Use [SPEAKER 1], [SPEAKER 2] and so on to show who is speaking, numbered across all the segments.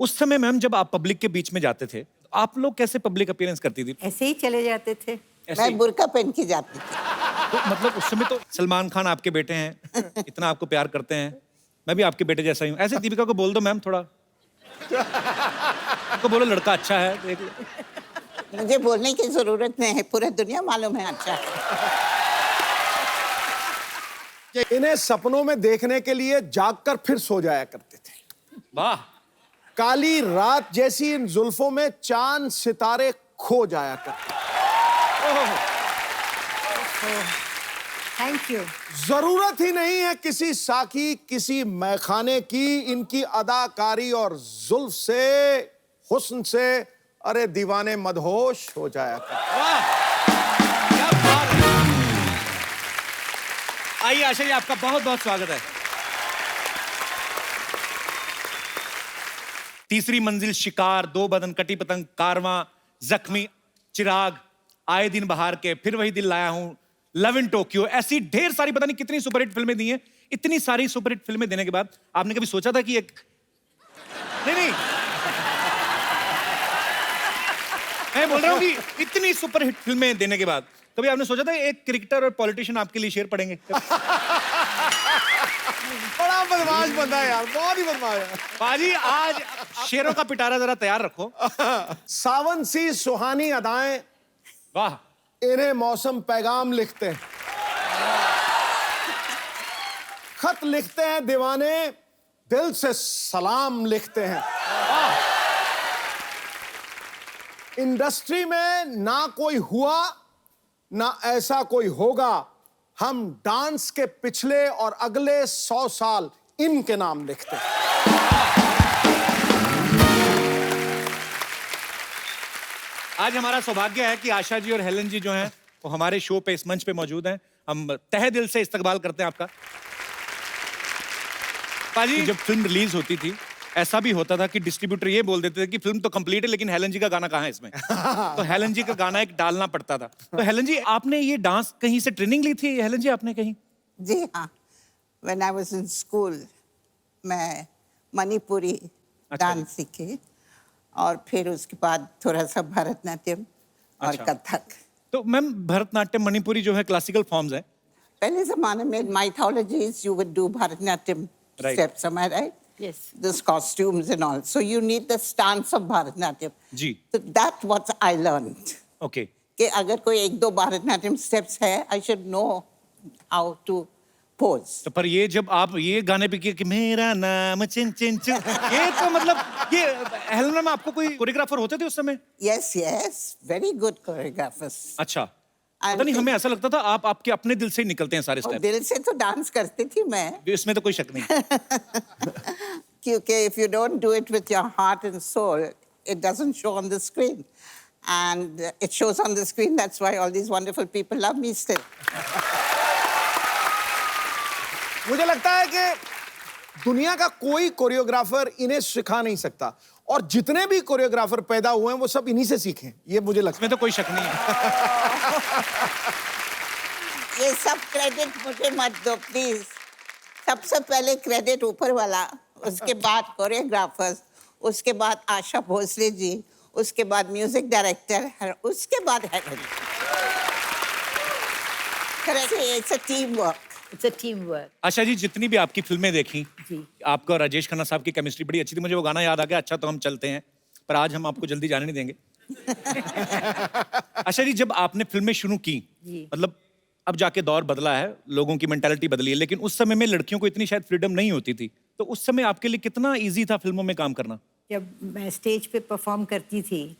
[SPEAKER 1] उस समय मैम जब आप पब्लिक के बीच में जाते थे, आप लोग कैसे पब्लिक अपीयरेंस करती थी?
[SPEAKER 2] ऐसे ही चले जाते थे।
[SPEAKER 1] ऐसे ही?
[SPEAKER 3] मैं बुर्का पहन के जाती थी।
[SPEAKER 1] तो मतलब उस समय तो सलमान खान आपके बेटे हैं, इतना आपको प्यार करते हैं। मैं भी आपके बेटे जैसा ही हूँ। ऐसे दीपिका को बोल दो मैम थोड़ा। उनको बोलो लड़का अच्छा है, देख लो।
[SPEAKER 3] मुझे बोलने की जरूरत नहीं है, पूरा दुनिया मालूम है अच्छा है।
[SPEAKER 4] इन्हें सपनों में देखने के लिए जागकर फिर सो जाया करते थे।
[SPEAKER 1] वाह,
[SPEAKER 4] काली रात जैसी इन जुल्फों में चांद सितारे खो जाया करते थे।
[SPEAKER 2] Thank you.
[SPEAKER 4] जरूरत ही नहीं है किसी साकी किसी मैखाने की, इनकी अदाकारी और जुल्फ से, हुस्न से, अरे दीवाने मदहोश हो जाया करते।
[SPEAKER 1] वाह, क्या बात है। आइए आशा जी, आपका बहुत बहुत स्वागत है। तीसरी मंजिल, शिकार, दो बदन, कटी पतंग, कारवां, जख्मी, चिराग, आए दिन बहार के, फिर वही दिल लाया हूं, लव इन टोक्यो, ऐसी ढेर सारी पता नहीं कितनी सुपरहिट फिल्में दी हैं। इतनी सारी सुपरहिट फिल्में देने के बाद आपने कभी सोचा था कि एक नहीं मैं बोल रहा हूं कि इतनी सुपरहिट फिल्में देने के बाद कभी आपने सोचा था एक क्रिकेटर और पॉलिटिशियन आपके लिए शेर पढ़ेंगे?
[SPEAKER 4] बड़ा बदमाश बंदा है यार, बहुत ही बदमाश है।
[SPEAKER 1] पाजी आज शेरों का पिटारा जरा तैयार रखो।
[SPEAKER 4] सावन सी सुहानी अदाएं,
[SPEAKER 1] वाह,
[SPEAKER 4] इन्हें मौसम पैगाम लिखते हैं। खत लिखते हैं दीवाने, दिल से सलाम लिखते हैं। इंडस्ट्री में ना कोई हुआ ना ऐसा कोई होगा, हम डांस के पिछले और अगले 100 साल इनके नाम लिखते हैं।
[SPEAKER 1] आज हमारा सौभाग्य है कि आशा जी और हेलन जी जो हैं वो हमारे शो पे, इस मंच पे मौजूद हैं। हम तहे दिल से इस्तकबाल करते हैं आपका। पाजी, जब फिल्म रिलीज होती थी ऐसा भी होता था कि डिस्ट्रीब्यूटर ये बोल देते थे कि फिल्म तो कंप्लीट है लेकिन हेलन जी का गाना कहाँ है इसमें। तो हेलन जी का गाना एक डालना पड़ता था। तो हेलन जी, आपने ये डांस कहीं से ट्रेनिंग ली थी हेलन जी, आपने कहीं?
[SPEAKER 3] जी हाँ, when I was in school, मैं मणिपुरी डांस सीखी और फिर उसके बाद थोड़ा सा भरतनाट्यम और कथक।
[SPEAKER 1] तो मैम भरतनाट्यम, मणिपुरी जो है क्लासिकल फॉर्म्स हैं।
[SPEAKER 3] पहले जमाने में mythologies you would do Bharatanatyam
[SPEAKER 1] Right.
[SPEAKER 3] steps, am I right?
[SPEAKER 2] Yes.
[SPEAKER 3] Those costumes and all. So you need the stance of Bharatanatyam.
[SPEAKER 1] जी,
[SPEAKER 3] So that's what I learned.
[SPEAKER 1] Okay.
[SPEAKER 3] कि अगर कोई एक दो Bharatanatyam steps है, I should know how to pose.
[SPEAKER 1] तो पर ये जब आप ये गाने पे किए कि मेरा नाम चिन चिन चिन, ये तो मतलब ये हेलन मैम, आपको कोई कोरियोग्राफर होते थे उस समय?
[SPEAKER 3] Yes, yes, very good choreographers.
[SPEAKER 1] अच्छा, पता नहीं, हमें ऐसा लगता था आप आपके अपने दिल से ही निकलते हैं सारे
[SPEAKER 3] और
[SPEAKER 1] स्टेप।
[SPEAKER 3] दिल से तो डांस करती थी मैं,
[SPEAKER 1] इसमें तो कोई शक नहीं।
[SPEAKER 3] क्योंकि if you don't do it with your heart and soul, it doesn't show on the screen. And it shows on the screen, that's why all these wonderful people love me still.
[SPEAKER 4] मुझे लगता है कि दुनिया का कोई choreographer इन्हें सिखा नहीं सकता, और जितने भी कोरियोग्राफर पैदा हुए हैं वो सब इन्हीं से सीखे हैं, ये मुझे लगता है।
[SPEAKER 1] इसमें तो कोई शक नहीं है।
[SPEAKER 3] ये सब क्रेडिट मुझे मत दो प्लीज। सबसे पहले क्रेडिट ऊपर वाला, उसके बाद कोरियोग्राफर्स, उसके बाद आशा भोसले जी, उसके बाद म्यूजिक डायरेक्टर, उसके बाद Helen. It's a team work.
[SPEAKER 2] It's a team work.
[SPEAKER 1] Asha ji, जितनी भी आपकी फिल्में देखी,
[SPEAKER 2] जी।
[SPEAKER 1] आपका और राजेश खन्ना साहब की केमिस्ट्री बड़ी अच्छी थी। मुझे वो गाना याद आ गया, अच्छा तो हम चलते हैं, पर आज हम आपको जल्दी जाने नहीं देंगे। आशा जी, जब आपने फिल्में शुरू की,
[SPEAKER 2] जी।
[SPEAKER 1] मतलब अब जाके दौर बदला है, लोगों की मेंटालिटी बदली है, लेकिन उस समय में लड़कियों को इतनी शायद फ्रीडम नहीं होती थी। तो उस समय आपके लिए कितना इजी था फिल्मों में काम करना?
[SPEAKER 2] जब मैं स्टेज पे परफॉर्म करती थी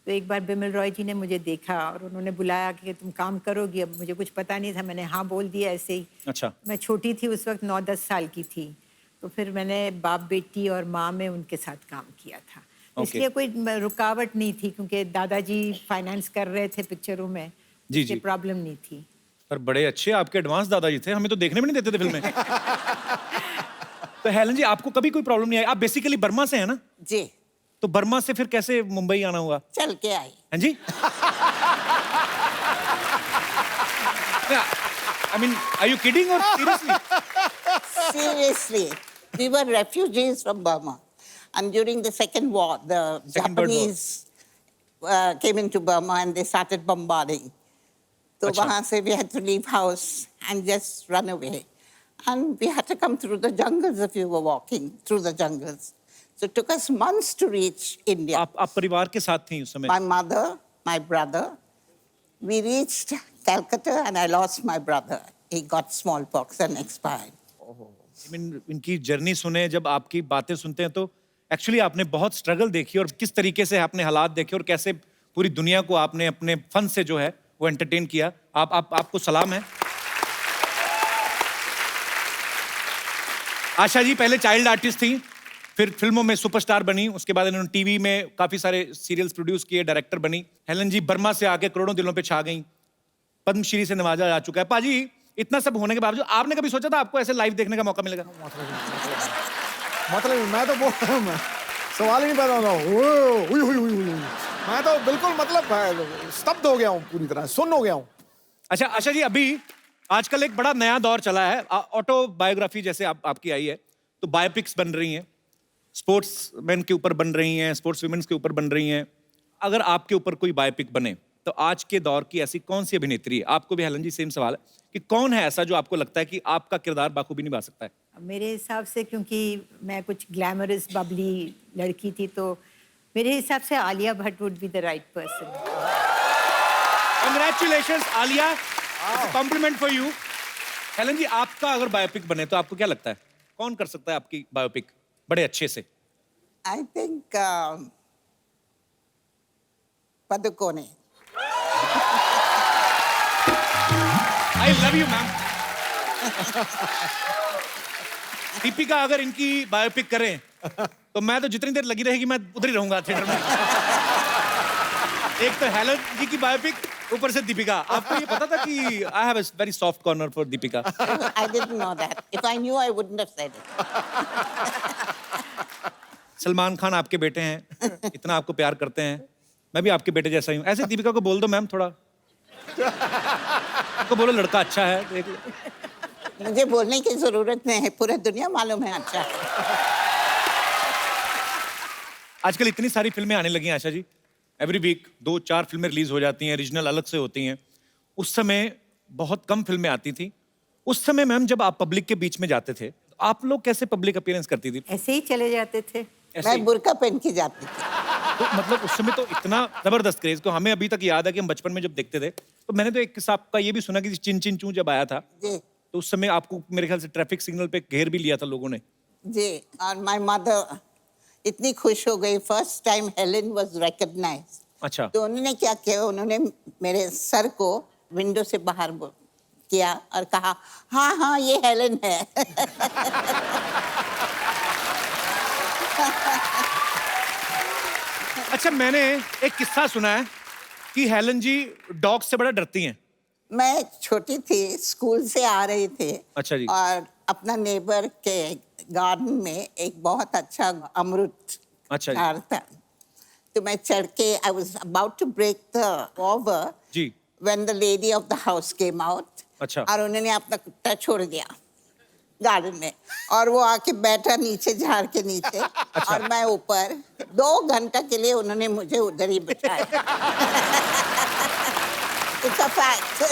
[SPEAKER 2] तो एक बार बिमल रॉय जी ने मुझे देखा और उन्होंने बुलाया कि तुम काम करोगी। अब मुझे कुछ पता नहीं था, मैंने हाँ बोल दिया ऐसे ही।
[SPEAKER 1] अच्छा।
[SPEAKER 2] मैं छोटी थी उस वक्त, 9-10 साल की थी। तो फिर मैंने बाप बेटी और माँ में उनके साथ काम किया था। इसलिए कोई रुकावट नहीं थी, क्योंकि दादाजी फाइनेंस कर रहे थे पिक्चरों में।
[SPEAKER 1] जी, जी।
[SPEAKER 2] प्रॉब्लम नहीं थी।
[SPEAKER 1] पर बड़े अच्छे आपके एडवांस दादाजी थे, हमें तो देखने में नहीं देते थे फिल्में। तो हेलन जी, आपको कभी कोई प्रॉब्लम नहीं आई? आप बेसिकली बर्मा से हैं ना?
[SPEAKER 3] जी।
[SPEAKER 1] तो बर्मा से फिर कैसे मुंबई आना हुआ?
[SPEAKER 3] चल के आई।
[SPEAKER 1] हाँ जी? I mean, are you kidding or seriously?
[SPEAKER 3] Seriously, we were refugees from Burma. And during the Second War, the
[SPEAKER 1] Second World War.
[SPEAKER 3] Japanese came into Burma and they started bombarding. So
[SPEAKER 1] Achha.
[SPEAKER 3] वहाँ से we had to leave house and just run away. And we had to come through the jungles if you were walking through the jungles. So it took us months to reach India.
[SPEAKER 1] आप परिवार के साथ थी उस समय?
[SPEAKER 3] My mother, my brother, we reached Calcutta and I lost my brother. He got smallpox and expired.
[SPEAKER 1] I mean, इनकी journey सुने, जब आपकी बातें सुनते हैं तो एक्चुअली आपने बहुत स्ट्रगल देखी और किस तरीके से आपने हालात देखे और कैसे पूरी दुनिया को आपने अपने फन से जो है वो एंटरटेन किया। आपको सलाम है। आशा जी पहले चाइल्ड आर्टिस्ट थी, फिर फिल्मों में सुपरस्टार बनी, उसके बाद इन्होंने टीवी में काफी सारे सीरियल्स प्रोड्यूस किए, डायरेक्टर बनी। हेलन जी बर्मा से आके करोड़ों दिलों पे छा गई, पद्मश्री से नवाजा जा चुका है। पाजी इतना सब होने के बावजूद आपने कभी सोचा था आपको ऐसे लाइव देखने का मौका मिलेगा?
[SPEAKER 4] मतलब मैं तो बोल रहा हूँ, मैं सवाल ही नहीं पैदा होता। हुई हुई हुई हुई, मैं तो बिल्कुल मतलब स्तब्ध हो गया हूँ, पूरी तरह सुन्न हो गया हूँ।
[SPEAKER 1] अच्छा आशा जी, अभी आजकल एक बड़ा नया दौर चला है, ऑटोबायोग्राफी जैसे आपकी आई है, तो बायोपिक्स बन रही हैं, स्पोर्ट्स मैन के ऊपर बन रही हैं, स्पोर्ट्स वुमेन्स के ऊपर बन रही हैं। अगर आपके ऊपर कोई बायोपिक बने तो आज के दौर की ऐसी कौन सी अभिनेत्री है, आपको भी हेलन जी सेम सवाल है, कि कौन है ऐसा जो आपको लगता है कि आपका किरदार बाखूबी निभा सकता है?
[SPEAKER 2] मेरे हिसाब से, क्योंकि मैं कुछ ग्लैमरस बबली लड़की थी, तो मेरे हिसाब से Alia Bhatt would be the right person.
[SPEAKER 1] Congratulations Alia, compliment for you. Helen ji आपका अगर बायोपिक बने तो आपको क्या लगता है कौन कर सकता है आपकी बायोपिक बड़े अच्छे से?
[SPEAKER 3] I think Padukone.
[SPEAKER 1] I love you ma'am. Deepika अगर इनकी बायोपिक करें तो मैं तो जितनी देर लगी रहेगी मैं उधर ही रहूंगा थिएटर में। एक तो हेलन जी की बायोपिक, ऊपर से दीपिका। आपको ये पता था कि I have a very soft corner for Deepika?
[SPEAKER 3] I didn't know that. If I knew, I wouldn't have said it.
[SPEAKER 1] Salman Khan आपके बेटे हैं, इतना आपको प्यार करते हैं, मैं भी आपके बेटे जैसा ही हूँ। ऐसे दीपिका को बोल दो मैम, थोड़ा आपको बोलो लड़का अच्छा है, देख लो।
[SPEAKER 3] मुझे बोलने की जरूरत नहीं है, पूरा दुनिया मालूम है अच्छा है।
[SPEAKER 1] आजकल इतनी सारी फिल्में आने लगी हैं आशा जी, एवरी वीक 2-4 फिल्में रिलीज हो जाती हैं, रीजनल अलग से होती हैं। उस समय बहुत कम फिल्में आती थी। उस समय मैम जब आप पब्लिक के बीच में जाते थे, तो आप लोग कैसे पब्लिक अपीयरेंस करती थी?
[SPEAKER 2] ऐसे ही चले जाते थे।
[SPEAKER 1] ऐसे ही?
[SPEAKER 3] मैं बुर्का पहन के जाती थी।
[SPEAKER 1] तो मतलब उस समय तो इतना जबरदस्त क्रेज, तो हमें अभी तक याद है कि हम बचपन में जब देखते थे, तो मैंने तो एक किस्सा आपका ये भी सुना कि चिन चिन चू जब आया था,
[SPEAKER 3] जी
[SPEAKER 1] तो उस समय आपको मेरे ख्याल से ट्रैफिक सिग्नल पे घेर भी लिया था लोगों ने।
[SPEAKER 3] जी, और माय मदर इतनी खुश हो गई, first time Helen was recognized.
[SPEAKER 1] अच्छा।
[SPEAKER 3] तो उन्होंने क्या किया, उन्होंने मेरे सर को विंडो से बाहर किया और कहा, हाँ हाँ ये हेलेन है।
[SPEAKER 1] अच्छा, मैंने एक किस्सा सुना है कि हेलन जी डॉग से बड़ा डरती हैं।
[SPEAKER 3] मैं छोटी थी, स्कूल से आ रही थी।
[SPEAKER 1] अच्छा जी।
[SPEAKER 3] और अपना नेबर के गार्डन में एक बहुत अच्छा अमरूद
[SPEAKER 1] अच्छा जी।
[SPEAKER 3] झाड़ था, तो मैं चढ़ के I was about to break the over
[SPEAKER 1] जी।
[SPEAKER 3] When the lady of the house came out.
[SPEAKER 1] अच्छा।
[SPEAKER 3] और उन्होंने अपना कुत्ता छोड़ दिया गार्डन में, और वो आके बैठा नीचे झाड़ के नीचे।
[SPEAKER 1] अच्छा।
[SPEAKER 3] और मैं ऊपर 2 घंटा के लिए उन्होंने मुझे उधर ही बिठाया। It's a fact.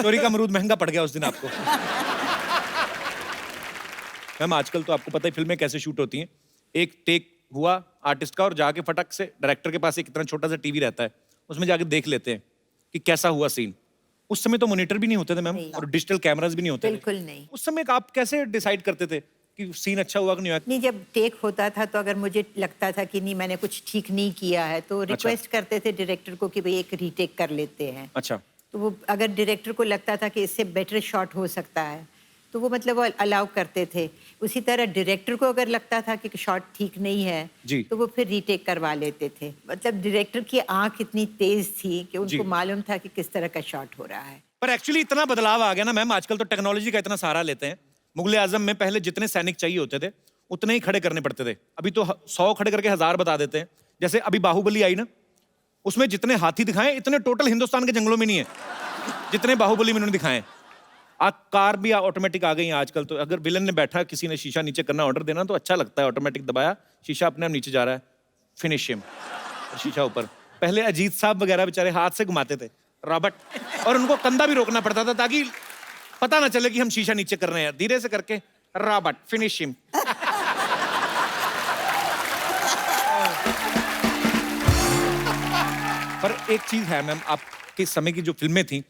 [SPEAKER 1] चोरी का अमरूद महंगा पड़ गया उस दिन आपको। मैम आजकल तो आपको पता है फिल्में कैसे शूट होती हैं, एक टेक हुआ आर्टिस्ट का और जाके फटक से डायरेक्टर के पास एक इतना छोटा सा टीवी रहता है, उसमें जाके देख लेते हैं कि कैसा हुआ सीन। उस समय तो मॉनिटर भी नहीं होते थे मैम,
[SPEAKER 2] नहीं।
[SPEAKER 1] और डिजिटल कैमरास भी नहीं होते थे।
[SPEAKER 2] बिल्कुल नहीं।
[SPEAKER 1] उस समय आप कैसे डिसाइड करते थे कि सीन अच्छा हुआ कि नहीं हुआ?
[SPEAKER 2] नहीं, जब टेक होता था तो अगर मुझे लगता था कि नहीं मैंने कुछ ठीक नहीं किया है, तो रिक्वेस्ट करते थे डायरेक्टर को कि भाई एक रीटेक कर लेते हैं।
[SPEAKER 1] अच्छा।
[SPEAKER 2] तो वो अगर डायरेक्टर को लगता था कि इससे बेटर शॉट हो सकता है, तो वो मतलब वो अलाउ करते थे। उसी तरह डायरेक्टर को अगर लगता था कि शॉट ठीक नहीं है,
[SPEAKER 1] जी।
[SPEAKER 2] तो वो फिर रीटेक करवा लेते थे। मतलब डायरेक्टर की आंख इतनी तेज थी कि
[SPEAKER 1] जी।
[SPEAKER 2] उनको मालूम था कि किस तरह का शॉट हो रहा है।
[SPEAKER 1] पर एक्चुअली इतना बदलाव आ गया ना मैम, आजकल तो टेक्नोलॉजी का इतना सहारा लेते हैं। मुगले आजम में पहले जितने सैनिक चाहिए होते थे उतने ही खड़े करने पड़ते थे, अभी तो 100 खड़े करके 1000 बता देते हैं। जैसे अभी बाहुबली आई ना, उसमें जितने हाथी दिखाए इतने टोटल हिंदुस्तान के जंगलों में नहीं है जितने बाहुबली में उन्होंने दिखाए। कार भी ऑटोमेटिक आ गई हैं आजकल, तो अगर विलन ने बैठा किसी ने शीशा नीचे करना ऑर्डर देना तो अच्छा लगता है, ऑटोमेटिक दबाया शीशा अपने आप नीचे जा रहा है, फिनिश हिम, शीशा ऊपर। पहले अजीत साहब वगैरह बेचारे हाथ से घुमाते थे रॉबर्ट, और उनको कंधा भी रोकना पड़ता था ताकि पता ना चले कि हम शीशा नीचे कर रहे हैं, धीरे से करके रॉबर्ट फिनिश हिम। पर एक चीज है मैम, आपके समय की जो फिल्में थी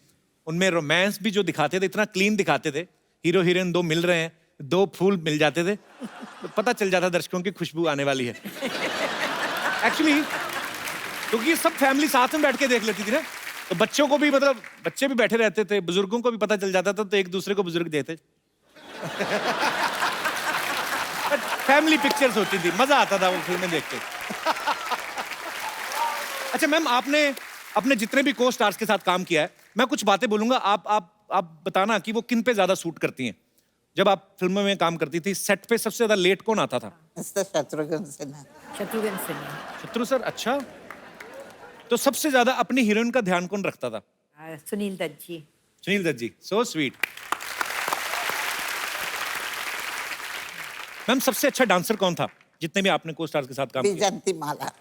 [SPEAKER 1] उनमें रोमांस भी जो दिखाते थे इतना क्लीन दिखाते थे, हीरो हीरोइन दो मिल रहे हैं, दो फूल मिल जाते थे, तो पता चल जाता दर्शकों की खुशबू आने वाली है। एक्चुअली क्योंकि ये सब फैमिली साथ में बैठ के देख लेती थी ना, तो बच्चों को भी, मतलब बच्चे भी बैठे रहते थे, बुजुर्गों को भी पता चल जाता था, तो एक दूसरे को बुजुर्ग देते। फैमिली पिक्चर्स होती थी, मजा आता था वो फिल्में देख के। अच्छा मैम, आपने अपने जितने भी को स्टार्स के साथ काम किया है, मैं कुछ बातें बोलूंगा, आप बताना कि वो किन पे ज्यादा सूट करती हैं। जब आप फिल्मों में काम करती थी, सेट पे सबसे ज्यादा लेट कौन आता था?
[SPEAKER 3] मिस्टर शत्रुघ्न सिन्हा।
[SPEAKER 2] शत्रुघ्न सिन्हा।
[SPEAKER 1] शत्रु सर, अच्छा। तो सबसे ज्यादा अपनी हीरोइन का ध्यान कौन रखता था?
[SPEAKER 2] सुनील दत्त जी।
[SPEAKER 1] सुनील दत्त जी, सो स्वीट। मैम, सबसे अच्छा डांसर कौन था जितने भी आपने को स्टार्स के साथ काम किया?
[SPEAKER 3] विजंती माला।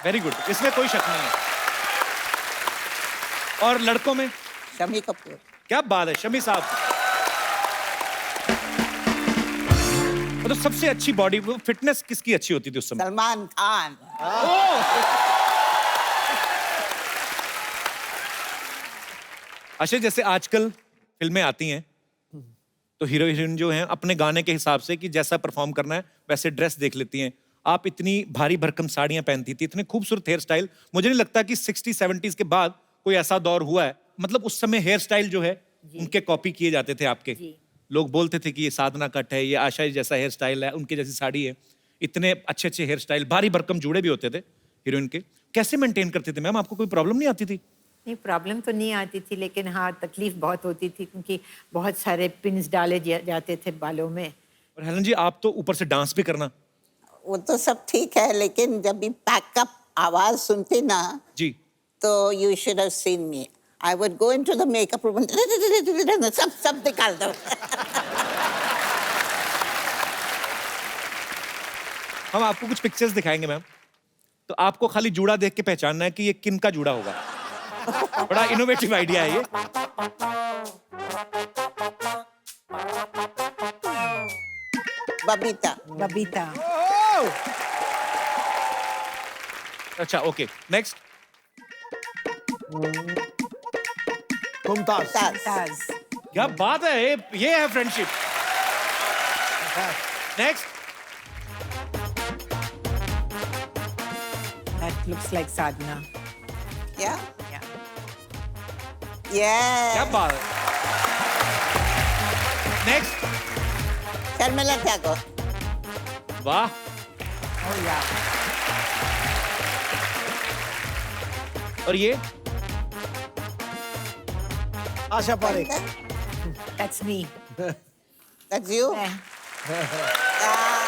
[SPEAKER 1] वेरी गुड, इसमें कोई शक नहीं है। और लड़कों में?
[SPEAKER 3] शमी कपूर।
[SPEAKER 1] क्या बात है, शमी साहब। तो सबसे अच्छी बॉडी फिटनेस किसकी अच्छी होती थी उस समय?
[SPEAKER 3] सलमान खान।
[SPEAKER 1] अच्छा, जैसे आजकल फिल्में आती हैं तो हीरो हीरोइन जो हैं अपने गाने के हिसाब से कि जैसा परफॉर्म करना है वैसे ड्रेस देख लेती हैं। आप इतनी भारी भरकम साड़ियां पहनती थी, इतने खूबसूरत हेयर स्टाइल, मुझे नहीं लगता कि 60-70s के बाद कोई ऐसा दौर हुआ है, मतलब उस समय हेयर स्टाइल जो है उनके कॉपी किए जाते थे आपके। लोग बोलते थे कि ये साधना कट है, ये आशा जैसा हेयर स्टाइल है, उनके जैसी साड़ी है। इतने अच्छे अच्छे हेयर स्टाइल, भारी भरकम जूड़े भी होते थे हीरोइन के। कैसे मेंटेन करते थे मैम? आपको कोई प्रॉब्लम नहीं आती थी?
[SPEAKER 2] नहीं, प्रॉब्लम तो नहीं आती थी, लेकिन हाँ तकलीफ बहुत होती थी क्योंकि बहुत सारे पिन्स डाले जाते थे बालों में।
[SPEAKER 1] और हेलन जी, आप तो ऊपर से डांस भी करना।
[SPEAKER 3] वो तो सब ठीक है, लेकिन जब भी पैकअप आवाज सुनती ना
[SPEAKER 1] जी,
[SPEAKER 3] तो you should have seen me. I would go into the makeup room, सब निकाल दो।
[SPEAKER 1] हम आपको कुछ पिक्चर्स दिखाएंगे मैम, तो आपको खाली जूड़ा देख के पहचानना है कि ये किन का जूड़ा होगा। बड़ा इनोवेटिव आइडिया है ये।
[SPEAKER 3] बबीता।
[SPEAKER 2] बबीता।
[SPEAKER 1] अच्छा, ओके, नेक्स्ट।
[SPEAKER 4] मुमताज।
[SPEAKER 2] ताज।
[SPEAKER 1] क्या बात है, ये है friendship. Next.
[SPEAKER 2] That looks like Sadhana.
[SPEAKER 3] Yeah?
[SPEAKER 2] Yeah.
[SPEAKER 3] Yeah.
[SPEAKER 1] क्या बात है। नेक्स्ट।
[SPEAKER 3] शर्मिला टैगोर।
[SPEAKER 1] वाह।
[SPEAKER 2] Oh yeah.
[SPEAKER 1] और ये?
[SPEAKER 4] Asha Parekh.
[SPEAKER 2] That's me.
[SPEAKER 3] That's you?
[SPEAKER 2] मैं।
[SPEAKER 3] Ah.